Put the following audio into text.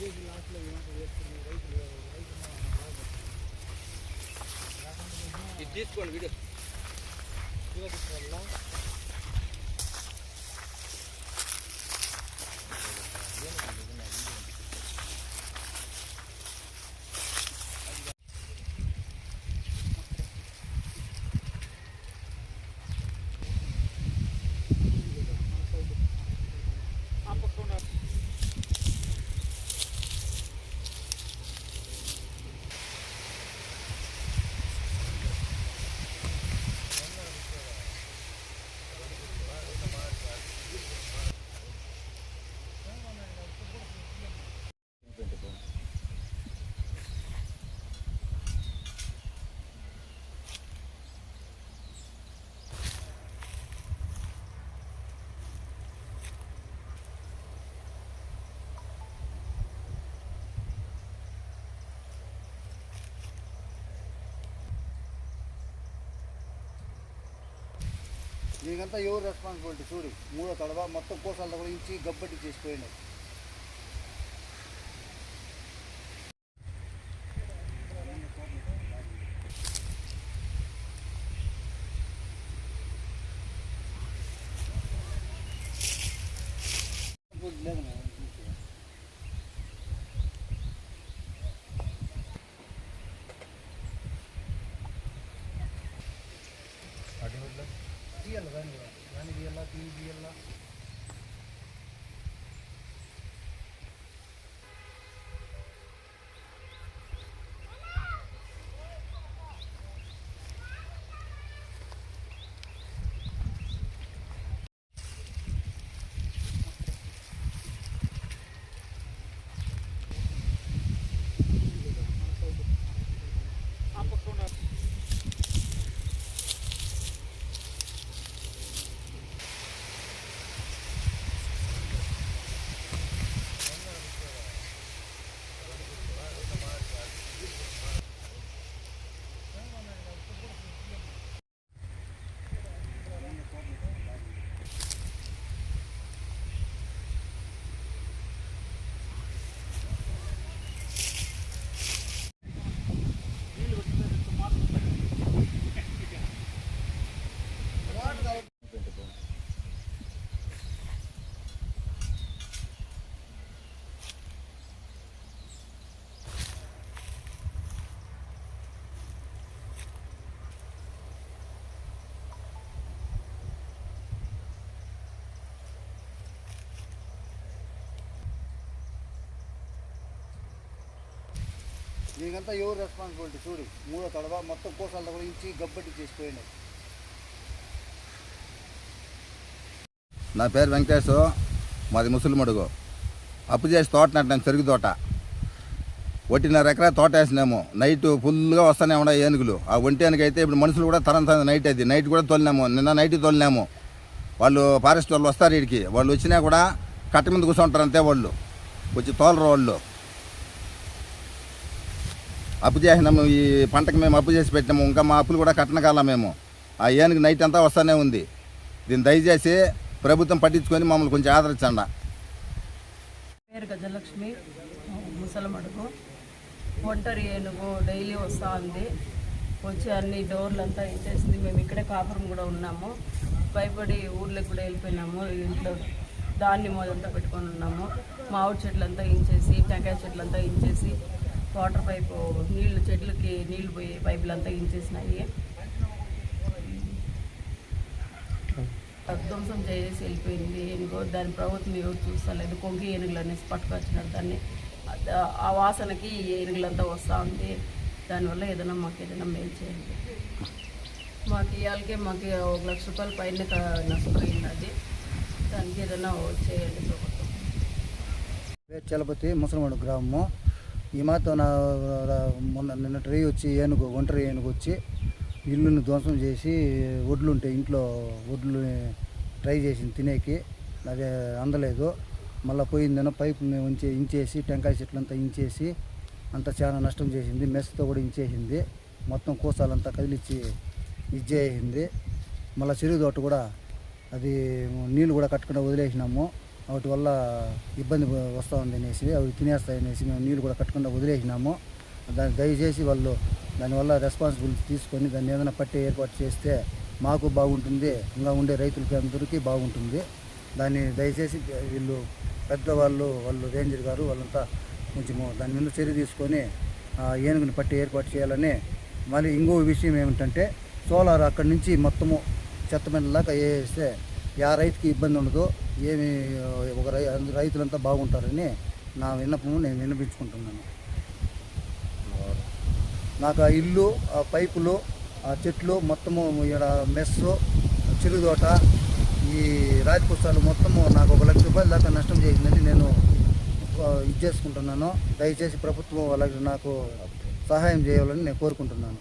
ఇది తీసుకోండి వీడియో దీనికంతా ఎవరు రెస్పాన్సిబిలిటీ చూడు. మూడో తడవ మొత్తం కోసాలతో కూడా ఇంచి గబ్బట్టి చేసిపోయినాయి. లేదు తీయాలి దాన్ని తీయాలా దీన్ని తీయాలా. దీనికంతా ఎవరు రెస్పాన్సిబిలిటీ చూడు. మూడో తడవ మొత్తం కోసాలతో కూడా ఇంచి గబ్బట్టి చేసిపోయినాయి. నా పేరు వెంకటేశ్, మాది ముసలిమడుగు. అప్పు చేసి తోట నాటినాం, చెరుకు తోట. 1.5 ఎకరా తోట వేసినాము. నైట్ ఫుల్గా వస్తూనే ఉన్నాయి ఏనుగులు. ఆ ఒంటేనుగు అయితే ఇప్పుడు మనుషులు కూడా తరం నైట్ అది నైట్ కూడా తోలినాము. నిన్న నైట్ తోలినాము. వాళ్ళు ఫారెస్ట్ వాళ్ళు వస్తారు వీడికి. వాళ్ళు వచ్చినా కూడా కట్ట మీద కూర్చుంటారు అంతే. వాళ్ళు వచ్చి తోలరు. వాళ్ళు అప్పు చేసినాము. ఈ పంటకి మేము అప్పు చేసి పెట్టినాము. ఇంకా మా అప్పులు కూడా కట్టనకాల మేము. ఆ ఏనుగు నైట్ అంతా వస్తూనే ఉంది. దీన్ని దయచేసి ప్రభుత్వం పట్టించుకొని మమ్మల్ని కొంచెం ఆదరించండి. పేరు గజలక్ష్మి, ముసలమడుగు. ఒంటరి ఏనుగు డైలీ వస్తూ ఉంది. వచ్చి అన్ని డోర్లంతా ఇచ్చేసింది. మేము ఇక్కడే కాపురం కూడా ఉన్నాము. భయపడి ఊర్లోకి కూడా వెళ్ళిపోయినాము. ఇంట్లో ధాన్యం అదంతా పెట్టుకొని ఉన్నాము. మామిడి చెట్లంతా ఇంచేసి, టెంకాయ చెట్లంతా ఇంచేసి, వాటర్ పైపు నీళ్లు చెట్లకి నీళ్లు పోయి పైపులంతా ఇంచేసినాయి. ధ్వంసం చేసి వెళ్ళిపోయింది ఏనుగు. దాని ప్రభుత్వం ఎవరు చూస్తలేదు. కొంగి ఏనుగులు అనేసి పట్టుకొచ్చినారు దాన్ని. ఆ వాసనకి ఏనుగులంతా వస్తూ ఉంది. దానివల్ల ఏదైనా మాకు ఏదైనా మేలు చేయండి. మాకు ఇవాళకే మాకు 1 లక్ష రూపాయల పైన నష్టపోయింది. అది దానికి ఏదైనా చేయండి ప్రభుత్వం. చలపతి ముసలమడుగు గ్రామము. ఈ మాతో నిన్న ట్రై వచ్చి ఏనుగు ఒంటరి ఏనుగు వచ్చి ఇల్లుని ధ్వంసం చేసి వడ్లు ఉంటే ఇంట్లో వడ్లు ట్రై చేసింది తినేకి. అది అందలేదు. మళ్ళీ పోయిందేనో పైపు మేము ఇంచేసి టెంకాయ చెట్లంతా ఇంచేసి అంతా చాలా నష్టం చేసింది. మెస్తో కూడా ఇంచేసింది. మొత్తం కోసాలంతా కదిలిచ్చి ఇచ్చేసింది. మళ్ళీ చెరుకు తోట కూడా అది నీళ్ళు కూడా కట్టుకుని వదిలేసినాము. వాటి వల్ల ఇబ్బంది వస్తూ ఉంది అనేసి అవి తినేస్తాయి అనేసి మేము నీళ్ళు కూడా కట్టకుండా వదిలేసినాము. దాన్ని దయచేసి వాళ్ళు దానివల్ల రెస్పాన్సిబిలిటీ తీసుకొని దాన్ని ఏదైనా పట్టే ఏర్పాటు చేస్తే మాకు బాగుంటుంది, ఇంకా ఉండే రైతులకి అందరికీ బాగుంటుంది. దాన్ని దయచేసి వీళ్ళు పెద్దవాళ్ళు, వాళ్ళు రేంజర్ గారు వాళ్ళంతా కొంచెము దాని మీద చర్య తీసుకొని ఏనుగుని పట్టి ఏర్పాటు చేయాలని. మళ్ళీ ఇంకో విషయం ఏమిటంటే సోలార్ అక్కడి నుంచి మొత్తము చెత్తమెండలాగా వేస్తే యా రైతుకి ఇబ్బంది ఉండదు, ఏమి ఒక రైతులంతా బాగుంటారని నా విన్నపము నేను విన్నపించుకుంటున్నాను. నాకు ఆ ఇల్లు, ఆ పైపులు, ఆ చెట్లు మొత్తము, ఇక్కడ మెస్సు, చిరుదోట, ఈ రాజపుస్తాలు మొత్తము నాకు 1 లక్ష రూపాయల దాకా నష్టం చేసిందని నేను ఇది చేసుకుంటున్నాను. దయచేసి ప్రభుత్వం వాళ్ళకి నాకు సహాయం చేయాలని నేను కోరుకుంటున్నాను.